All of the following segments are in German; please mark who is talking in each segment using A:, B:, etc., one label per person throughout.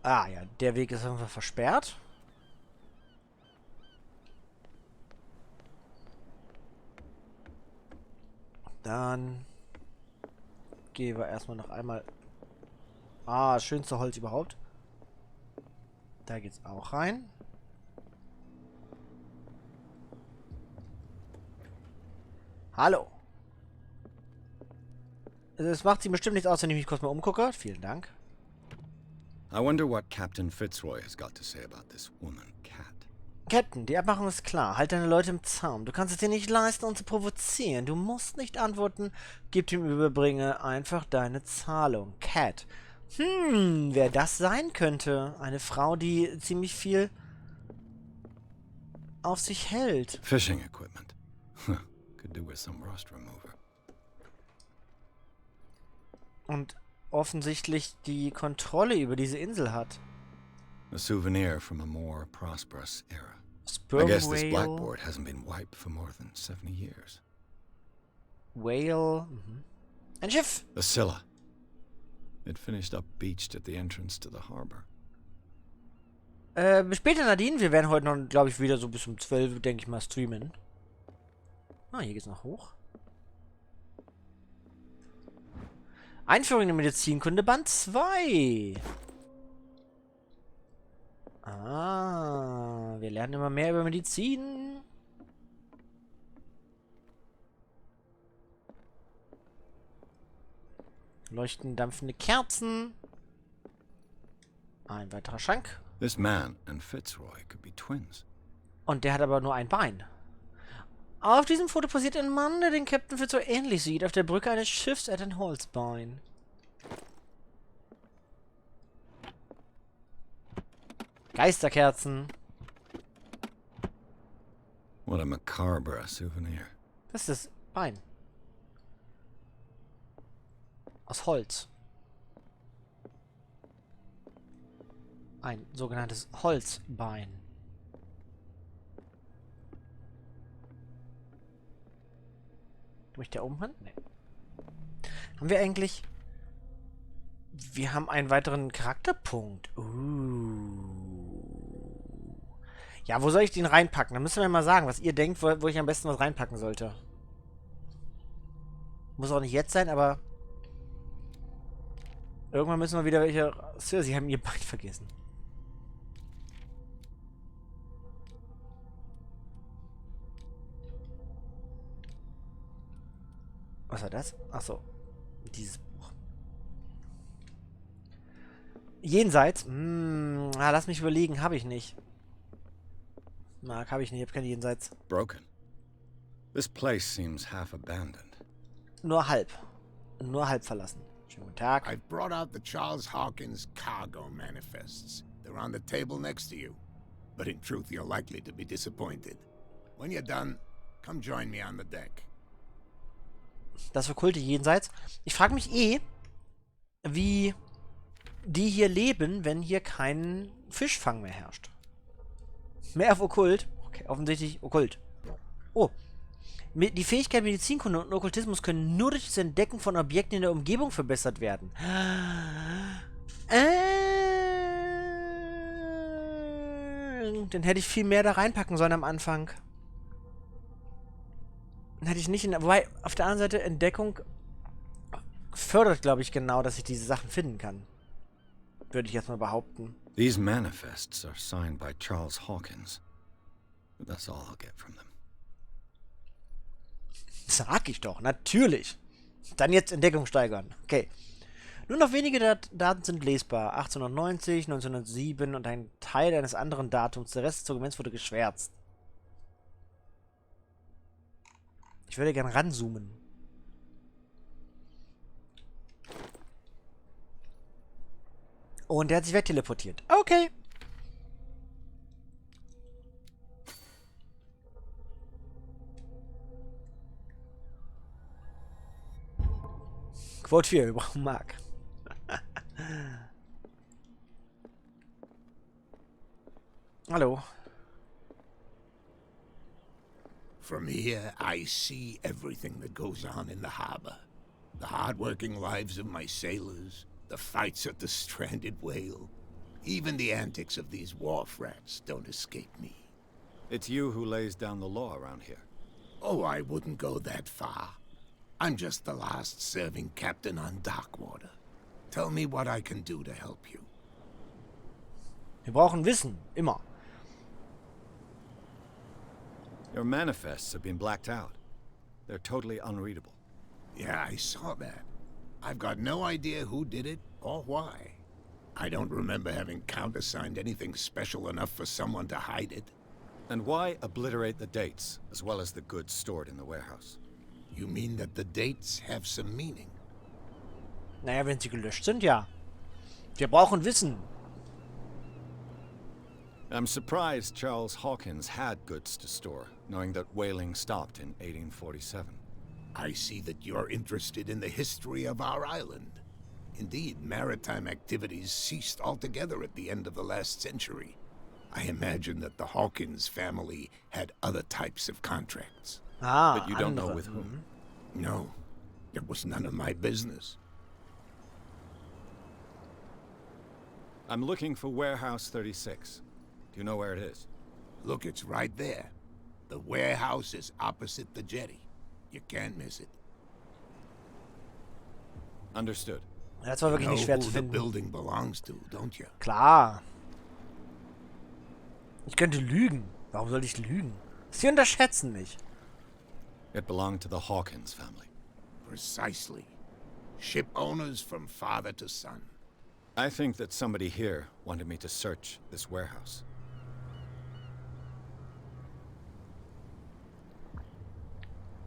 A: Ah ja, der Weg ist einfach versperrt. Dann gehen wir erstmal noch einmal... Ah, das schönste Holz überhaupt. Da geht's auch rein. Hallo. Also es macht sie bestimmt nichts aus, wenn ich mich kurz mal umgucke. Vielen Dank.
B: I wonder what Captain Fitzroy has got to say about this woman, Cat.
A: Captain, die Abmachung ist klar. Halt deine Leute im Zaum. Du kannst es dir nicht leisten, uns zu provozieren. Du musst nicht antworten. Gib ihm Überbringe einfach deine Zahlung. Cat. Wer das sein könnte. Eine Frau, die ziemlich viel auf sich hält.
B: Fishing equipment. Could do with some rust remover.
A: Und offensichtlich die Kontrolle über diese Insel hat.
B: A souvenir from a more prosperous era.
A: Sperm
B: I guess this
A: whale.
B: blackboard hasn't been wiped for more than 70 years.
A: Whale. Ein Schiff.
B: The Scylla. It finished up beached at the entrance to the harbor.
A: Bis später, Nadine. Wir werden heute noch, glaube ich, wieder so bis um 12, denke ich mal, streamen. Ah, hier geht's noch hoch. Einführung in die Medizinkunde, Band 2. Ah, wir lernen immer mehr über Medizin. Leuchten dampfende Kerzen. Ein weiterer Schrank.
B: This man and Fitzroy could be twins.
A: Und der hat aber nur ein Bein. Auf diesem Foto posiert ein Mann, der den Captain Fitzroy ähnlich sieht. Auf der Brücke eines Schiffs hat ein Holzbein. Geisterkerzen.
B: What a macabre souvenir.
A: Das ist das Bein. Aus Holz. Ein sogenanntes Holzbein. Durch der Umhand? Nee. Haben wir eigentlich... Wir haben einen weiteren Charakterpunkt. Ja, wo soll ich den reinpacken? Da müssen wir mal sagen, was ihr denkt, wo ich am besten was reinpacken sollte. Muss auch nicht jetzt sein, aber... Irgendwann müssen wir wieder welche... Sir, sie haben ihr Bein vergessen. Was war das? Achso. Dieses Buch. Jenseits? Lass mich überlegen. Habe ich nicht. Mark, habe ich nicht. Ich habe keine Jenseits.
B: Broken. This place seems half abandoned.
A: Nur halb. Nur halb verlassen. Schönen guten Tag.
C: I've brought out the Charles Hawkins cargo manifests. They're on the table next to you. But in truth, you're likely to be disappointed. When you're done, come join me on the deck.
A: Das verkulte Jenseits. Ich frage mich wie die hier leben, wenn hier kein Fischfang mehr herrscht. Mehr auf Okkult. Okay, offensichtlich Okkult. Oh. Die Fähigkeit Medizinkunde und Okkultismus können nur durch das Entdecken von Objekten in der Umgebung verbessert werden. Dann hätte ich viel mehr da reinpacken sollen am Anfang. Dann hätte ich nicht in... Wobei, auf der anderen Seite, Entdeckung fördert, glaube ich, genau, dass ich diese Sachen finden kann. Würde ich jetzt mal behaupten.
B: These manifests are signed by Charles Hawkins. That's all I'll get from them.
A: Sag ich doch, natürlich. Dann jetzt Entdeckung steigern. Okay. Nur noch wenige Daten sind lesbar. 1890, 1907 und ein Teil eines anderen Datums. Der Rest des Dokuments wurde geschwärzt. Ich würde gern ranzoomen. Und der hat sich wegteleportiert. Okay. Quote 4, wir brauchen Mark. Hallo.
C: From here, I see everything that goes on in the harbor. The hard-working lives of my sailors, the fights at the stranded whale. Even the antics of these wharf rats don't escape me.
B: It's you who lays down the law around here.
C: Oh, I wouldn't go that far. I'm just the last serving captain on Darkwater. Tell me what I can do to help you.
A: Wir brauchen Wissen. Immer.
B: Your manifests have been blacked out. They're totally unreadable.
C: Yeah, I saw that. I've got no idea who did it or why. I don't remember having countersigned anything special enough for someone to hide it.
B: And why obliterate the dates, as well as the goods stored in the warehouse?
C: You mean that the dates have some meaning?
A: Naja, wenn sie gelöscht sind, ja. Wir brauchen Wissen.
B: I'm surprised Charles Hawkins had goods to store, knowing that whaling stopped in 1847.
C: I see that you're interested in the history of our island. Indeed, maritime activities ceased altogether at the end of the last century. I imagine that the Hawkins family had other types of contracts.
A: Ah,
B: But you don't know
A: andere.
B: with whom.
C: No, it was none of my business.
B: I'm looking for Warehouse 36. Do you know where it is?
C: Look, it's right there. The warehouse is opposite the jetty. You can't miss it.
B: Understood.
A: Das war wirklich
C: You
A: nicht
C: know
A: schwer
C: who
A: zu
C: the
A: finden.
C: building belongs to, don't you?
A: Klar. Ich könnte lügen. Warum soll ich lügen? Sie unterschätzen mich.
B: It belonged to the Hawkins family.
C: Precisely. Ship owners from father to son.
B: I think that somebody here wanted me to search this warehouse.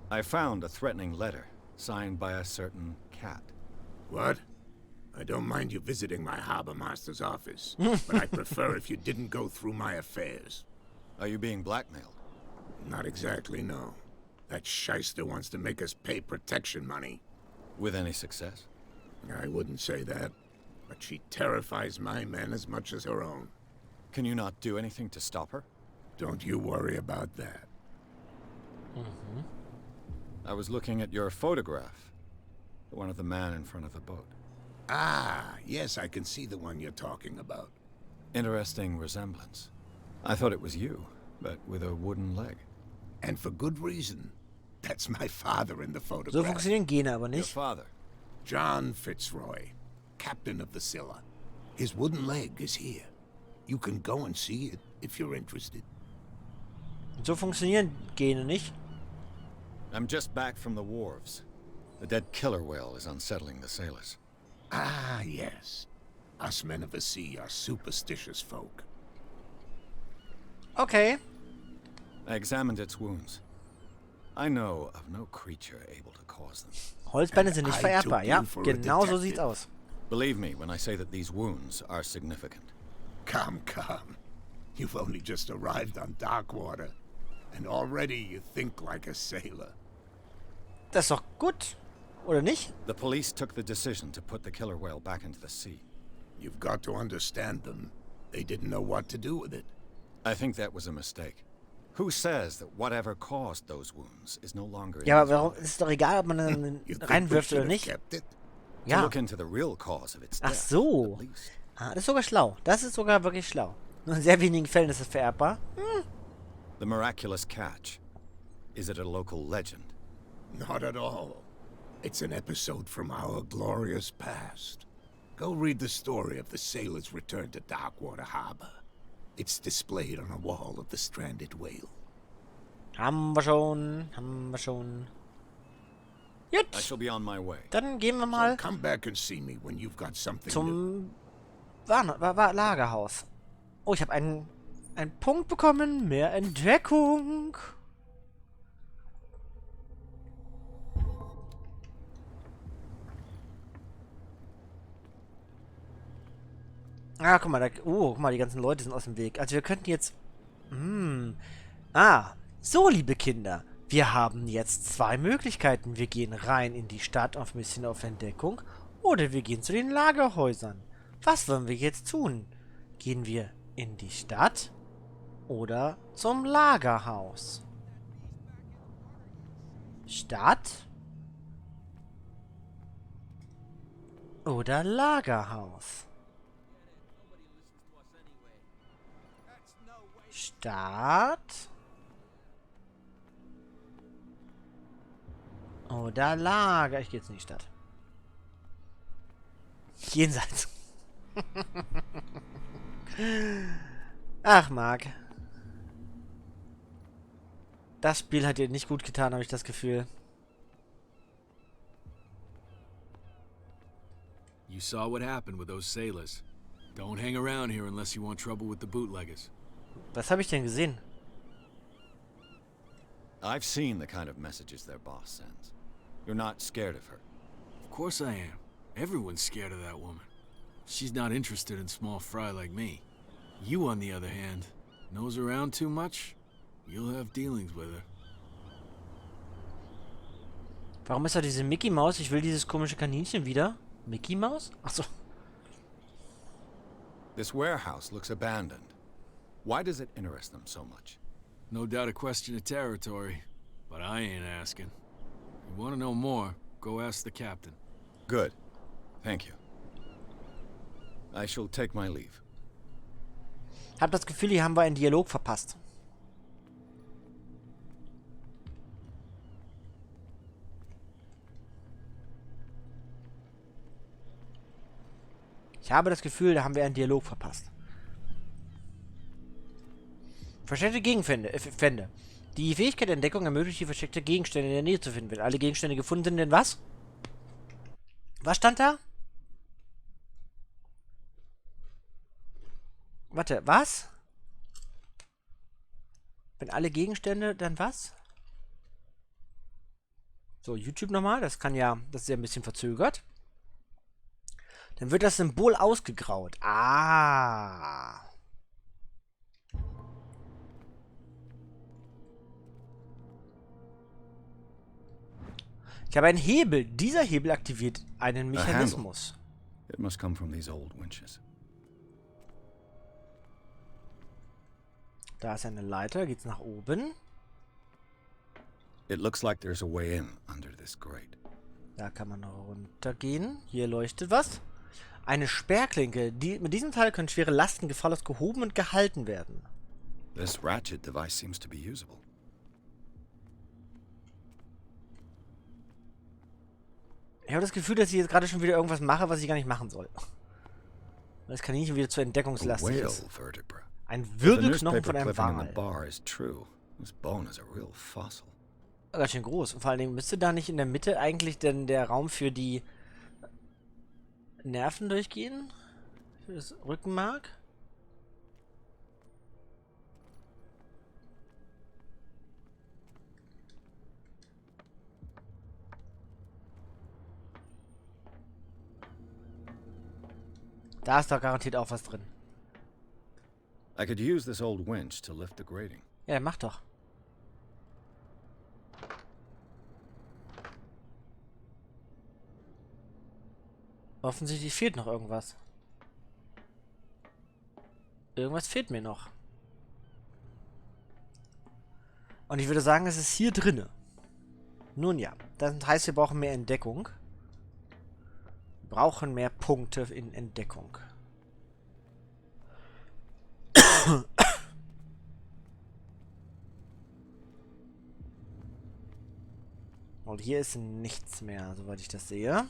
B: I found a threatening letter signed by a certain cat.
C: What? I don't mind you visiting my harbor master's office, but I prefer if you didn't go through my affairs.
B: Are you being blackmailed?
C: Not exactly, no. That shyster wants to make us pay protection money.
B: With any success?
C: I wouldn't say that, but she terrifies my men as much as her own.
B: Can you not do anything to stop her?
C: Don't you worry about that.
B: I was looking at your photograph. The one of the man in front of the boat.
C: Ah, yes, I can see the one you're talking about.
B: Interesting resemblance. I thought it was you, but with a wooden leg.
C: And for good reason. That's my father in the
A: So
C: photograph.
A: funktionieren Gene aber
B: Your
A: nicht.
B: father.
C: John Fitzroy, captain of the Scylla. His wooden leg is here. You can go and see it if you're interested.
A: So funktionieren Gene nicht.
B: I'm just back from the wharves. The dead killer whale is unsettling the sailors.
C: Ah, yes. Us men of the sea are superstitious folk.
A: Okay.
B: I examined its wounds. I know of no creature able to cause them.
A: Holzbeine sind nicht
C: I
A: vererbbar,
C: took
A: ja?
C: you for a
A: Genau so
C: detective.
A: sieht's aus.
B: Believe me when I say that these wounds are significant.
C: Come, come. You've only just arrived on Darkwater, and already you think like a sailor.
A: Das ist doch gut. Oder nicht?
B: The police took the decision to put the killer whale back into the sea.
C: You've got to understand them. They didn't know what to do with it.
B: I think that was a mistake. Who says that whatever caused those wounds is no longer in
A: Ja,
B: its
A: aber warum
B: body?
A: ist doch egal, ob man dann
C: You think we
A: reinwirft
C: should
A: oder
C: have
A: nicht?
C: kept it?
B: To
A: Ja.
B: look into the real cause of its
A: Ach
B: death,
A: so.
B: at least.
A: Ah, das ist sogar schlau. Das ist sogar wirklich schlau. Nur in sehr wenigen Fällen ist es vererbbar.
B: The miraculous catch. Is it a local legend?
C: Not at all. It's an episode from our glorious past. Go read the story of the sailor's return to Darkwater Harbor. It's displayed on a wall of the stranded whale.
A: Haben wir schon. Haben wir schon.
B: I
A: Gut.
B: shall be on my way.
A: Dann gehen wir
C: So
A: mal
C: come back and see me when you've got something new.
A: zum Lagerhaus. Oh, ich habe einen Punkt bekommen. Mehr Entdeckung. Ah, guck mal, guck mal, die ganzen Leute sind aus dem Weg. Also wir könnten jetzt... so, liebe Kinder. Wir haben jetzt zwei Möglichkeiten. Wir gehen rein in die Stadt auf ein bisschen auf Entdeckung. Oder wir gehen zu den Lagerhäusern. Was wollen wir jetzt tun? Gehen wir in die Stadt oder zum Lagerhaus? Stadt oder Lagerhaus? Start. Oder Lager. Ich gehe jetzt in die Stadt. Jenseits. Ach, Marc. Das Spiel hat dir nicht gut getan, habe ich das Gefühl.
D: You saw what happened with those sailors. Don't hang around here unless you want trouble with the bootleggers.
A: Was habe ich denn gesehen?
B: I've seen the kind of messages their boss sends. You're not scared of her.
D: Of course I am. Everyone's scared of that woman. She's not interested in small fry like me. You, on the other hand, nose around too much, you'll have dealings with her.
A: Warum ist da diese Mickey Maus? Ich will dieses komische Kaninchen wieder. Mickey Maus? Achso.
B: This warehouse looks abandoned. Why does it interest them so much?
D: No doubt a question of territory, but I ain't asking. You want to know more, go ask the captain.
B: Good. Thank you. I shall take my leave.
A: Hab das Gefühl, hier haben wir einen Dialog verpasst. Ich habe das Gefühl, da haben wir einen Dialog verpasst. Versteckte Gegenstände. Die Fähigkeit der Entdeckung ermöglicht die versteckte Gegenstände in der Nähe zu finden. Wenn alle Gegenstände gefunden sind, denn was? Was stand da? Warte, was? Wenn alle Gegenstände, dann was? So, YouTube nochmal. Das kann ja, das ist ja ein bisschen verzögert. Dann wird das Symbol ausgegraut. Ah. Ich habe einen Hebel. Dieser Hebel aktiviert einen Mechanismus.
B: It must come from these old winches.
A: Da ist eine Leiter. Geht's nach oben.
B: It looks like there's a way in under this grate.
A: Da kann man runtergehen. Hier leuchtet was. Eine Sperrklinke. Mit diesem Teil können schwere Lasten gefahrlos gehoben und gehalten werden.
B: This ratchet device seems to be usable.
A: Ich habe das Gefühl, dass ich jetzt gerade schon wieder irgendwas mache, was ich gar nicht machen soll. Das Kaninchen wieder zu entdeckungslastig ist. Ein Wirbelknochen von einem Wal. Ganz schön groß. Und vor allen Dingen müsste da nicht in der Mitte eigentlich denn der Raum für die Nerven durchgehen? Für das Rückenmark? Da ist doch garantiert auch was drin.
B: I could use this old winch to lift the grating.
A: Ja, mach doch. Offensichtlich fehlt noch irgendwas. Irgendwas fehlt mir noch. Und ich würde sagen, es ist hier drinne. Nun ja, das heißt, wir brauchen mehr Entdeckung. Wir brauchen mehr Punkte in Entdeckung. Und hier ist nichts mehr, soweit ich das sehe.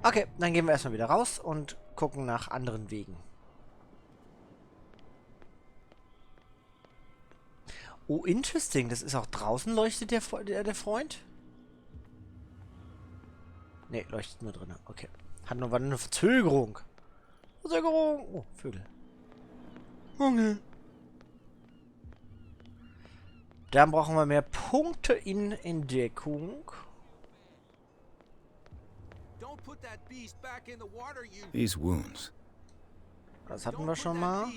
A: Okay, dann gehen wir erstmal wieder raus und gucken nach anderen Wegen. Oh, interesting. Das ist auch draußen leuchtet der Freund? Ne, leuchtet nur drin. Okay. War eine Verzögerung. Verzögerung. Oh, Vögel. Junge. Dann brauchen wir mehr Punkte in Entdeckung.
B: These wounds.
A: Das hatten wir schon mal.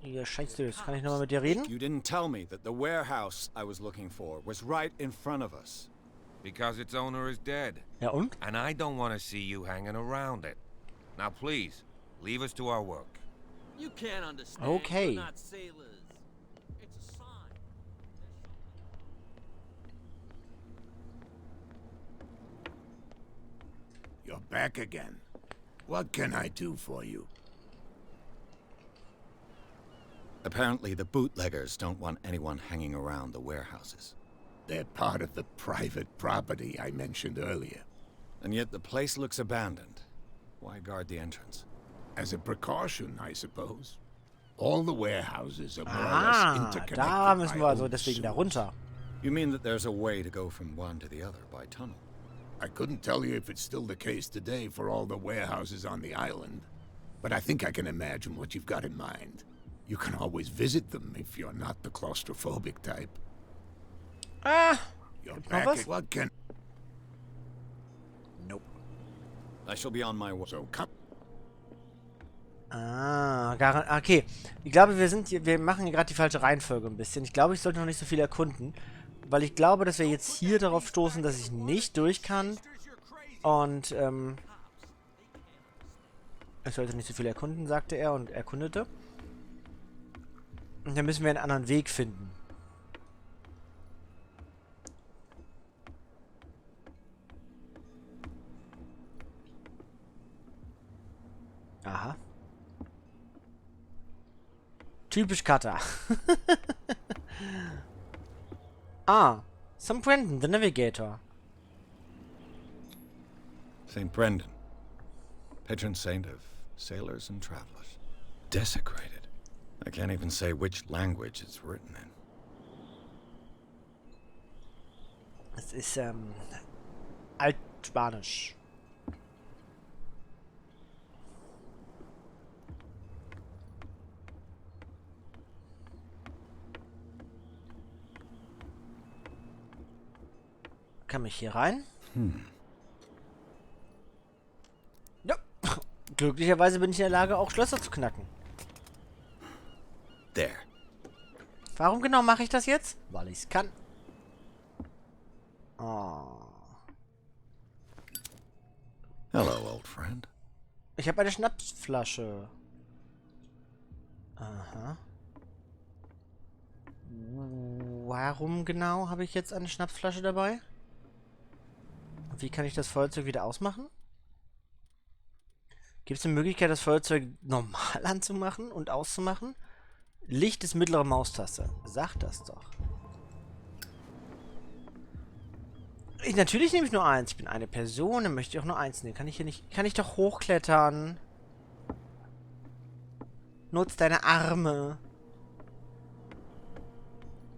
A: Ihr Scheiße, kann ich nochmal mit dir reden?
B: You didn't tell me that the warehouse I was looking for was right in front of us.
E: Because its owner is dead.
A: Ja und?
E: And I don't want to see you hanging around it. Now please, leave us to our work.
F: You can't understand.
A: Okay.
F: You're not sailors. It's a sign.
C: You're back again. What can I do for you?
B: Apparently, the bootleggers don't want anyone hanging around the warehouses.
C: They're part of the private property I mentioned earlier.
B: And yet the place looks abandoned. Why guard the entrance?
C: As a precaution, I suppose. All the warehouses are more or
A: Ah,
C: less interconnected
A: da müssen
C: by
A: wir also
C: old
A: deswegen da
C: sewers.
A: runter.
B: You mean that there's a way to go from one to the other by tunnel?
C: I couldn't tell you if it's still the case today for all the warehouses on the island, but I think I can imagine what you've got in mind. You can always visit them if you're not the claustrophobic type.
A: Ah,
C: You're
A: Gibt's noch
C: back
A: was?
C: at what can...
A: nope.
B: I shall be on my way.
C: So come...
A: Ah, okay. Ich glaube, wir machen hier gerade die falsche Reihenfolge ein bisschen. Ich glaube, ich sollte noch nicht so viel erkunden, weil ich glaube, dass wir jetzt hier darauf stoßen, dass ich nicht durch kann. Und, ich sollte nicht so viel erkunden, sagte er und erkundete. Und dann müssen wir einen anderen Weg finden. Aha. Typisch Cutter. Ah, St. Brendan, the Navigator.
B: St. Brendan, patron saint of sailors and travelers. Desecrated. I can't even say which language it's written in.
A: Es ist, Altspanisch. Kann mich hier rein? Ja. Glücklicherweise bin ich in der Lage, auch Schlösser zu knacken.
B: There.
A: Warum genau mache ich das jetzt? Weil ich es kann. Oh.
B: Hello, old friend.
A: Ich habe eine Schnapsflasche. Aha. Warum genau habe ich jetzt eine Schnapsflasche dabei? Wie kann ich das Feuerzeug wieder ausmachen? Gibt es eine Möglichkeit, das Feuerzeug normal anzumachen und auszumachen? Licht ist mittlere Maustaste. Sag das doch. Natürlich nehme ich nur eins. Ich bin eine Person, dann möchte ich auch nur eins nehmen. Kann ich hier nicht... Kann ich doch hochklettern? Nutz deine Arme.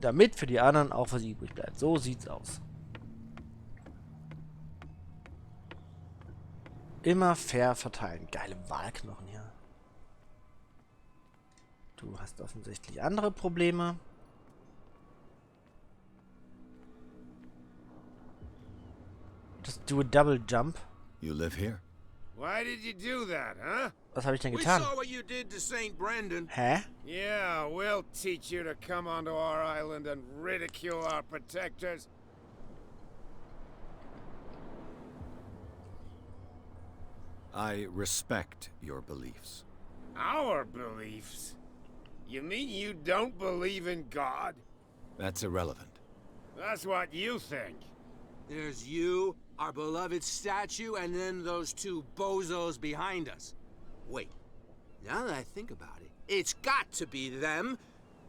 A: Damit für die anderen auch was übrig bleibt. So sieht's aus. Immer fair verteilen. Geile Walknochen hier. Du hast offensichtlich andere Probleme. Just do a double jump.
B: You live here?
E: Why did you do that, huh?
A: Was habe ich denn
F: We
A: getan?
F: saw what you did to St. Brendan.
A: Hä?
E: Yeah, we'll teach you to come onto our island and ridicule our protectors.
B: I respect your beliefs.
E: Our beliefs? You mean you don't believe in God?
B: That's irrelevant.
E: That's what you think.
F: There's you, our beloved statue, and then those two bozos behind us. Wait, now that I think about it, it's got to be them.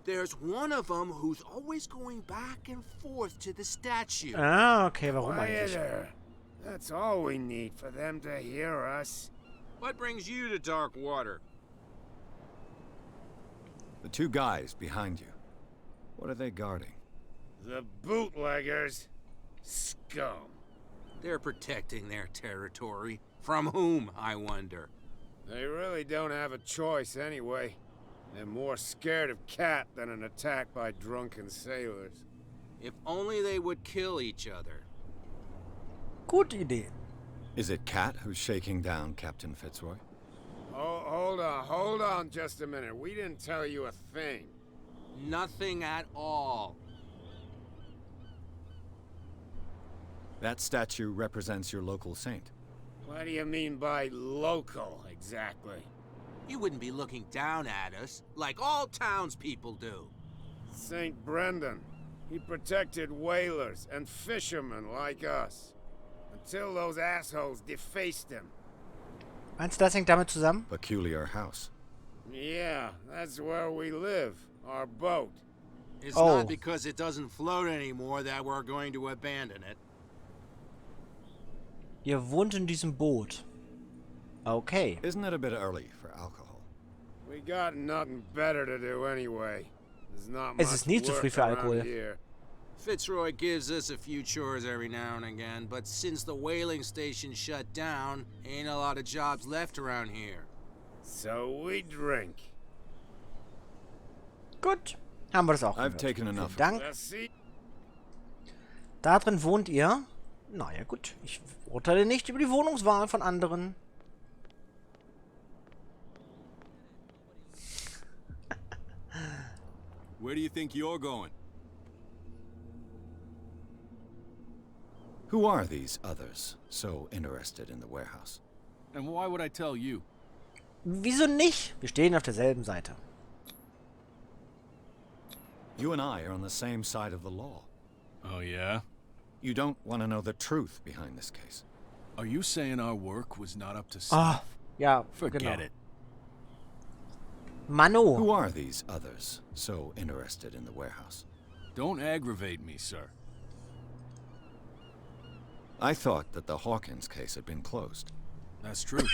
F: There's one of them who's always going back and forth to the statue.
A: Ah, okay, warum eigentlich?
E: Quieter. That's all we need for them to hear us.
F: What brings you to Darkwater?
B: The two guys behind you. What are they guarding?
E: The bootleggers. Scum.
F: They're protecting their territory. From whom, I wonder?
E: They really don't have a choice anyway. They're more scared of Cat than an attack by drunken sailors.
F: If only they would kill each other.
A: Gute Idee.
B: Is it Cat who's shaking down Captain Fitzroy?
E: Oh, hold on just a minute. We didn't tell you a thing.
F: Nothing at all.
B: That statue represents your local saint.
E: What do you mean by local, exactly?
F: He wouldn't be looking down at us like all townspeople do.
E: St. Brendan. He protected whalers and fishermen like us. Until those assholes defaced him.
A: Meinst du, das hängt damit zusammen?
B: Peculiar house.
E: Yeah, that's where we live. Our boat.
F: It's
A: Oh.
F: not because it doesn't float anymore that we're going to abandon it.
A: Ihr wohnt in diesem Boot. Okay.
B: Isn't it a bit early for alcohol?
E: We got nothing better to do anyway. There's not
A: Es
E: much
A: ist nie zu früh
E: work
A: für
E: around
A: Alkohol.
E: here.
F: Fitzroy gives us a few chores every now and again, but since the whaling station shut down, ain't a lot of jobs left around here.
E: So we drink.
A: Gut. Haben wir das auch
B: I've
A: gehört.
B: taken
A: Vielen
B: enough.
A: Dank.
E: Let's see.
A: Da drin wohnt ihr. Naja, gut. Ich urteile nicht über die Wohnungswahl von anderen.
G: Where do you think you're going?
B: Who are these others so interested in the warehouse?
G: And why would I tell you?
A: Wieso nicht? Wir stehen auf derselben Seite.
B: You and I are on the same side of the law.
G: Oh, yeah?
B: You don't want to know the truth behind this case.
G: Are you saying our work was not up to
A: Ah,
G: snuff?
A: ja,
G: Forget
A: genau.
G: it.
A: Mano.
B: Who are these others so interested in the warehouse?
G: Don't aggravate me, sir.
B: I thought that the Hawkins case had been closed.
G: That's true.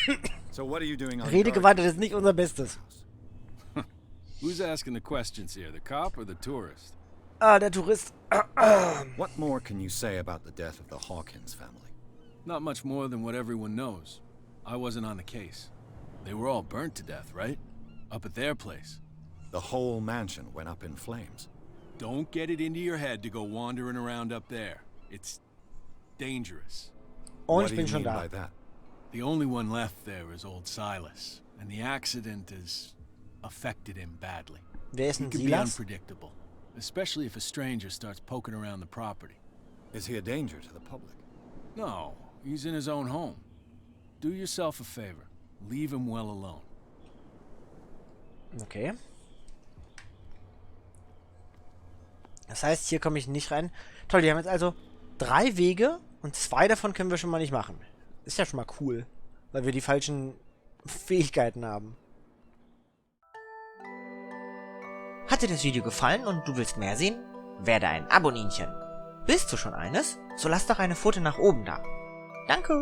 B: So what are you doing on
A: Redegewalt ist nicht unser Bestes.
G: Who's asking the questions here, the cop or the tourist?
A: Ah, der Tourist.
B: What more can you say about the death of the Hawkins family?
G: Not much more than what everyone knows. I wasn't on the case. They were all burnt to death, right? Up at their place.
B: The whole mansion went up in flames.
G: Don't get it into your head to go wandering around up there. It's dangerous.
A: Und
B: What
A: ich
B: do
A: bin
B: you
A: schon
B: mean
A: da.
B: by that?
G: The only one left there is old Silas, and the accident has affected him badly.
A: Wer ist
G: He
A: denn
G: can be
A: Silas?
G: unpredictable, especially if a stranger starts poking around the property.
B: Is he a danger to the public?
G: No, he's in his own home. Do yourself a favor. Leave him well alone.
A: Okay. Das heißt, hier komme ich nicht rein. Toll, die haben jetzt also 3 Wege und 2 davon können wir schon mal nicht machen. Ist ja schon mal cool, weil wir die falschen Fähigkeiten haben. Hat dir das Video gefallen und du willst mehr sehen? Werde ein Aboninchen. Bist du schon eines? So lass doch eine Pfote nach oben da. Danke!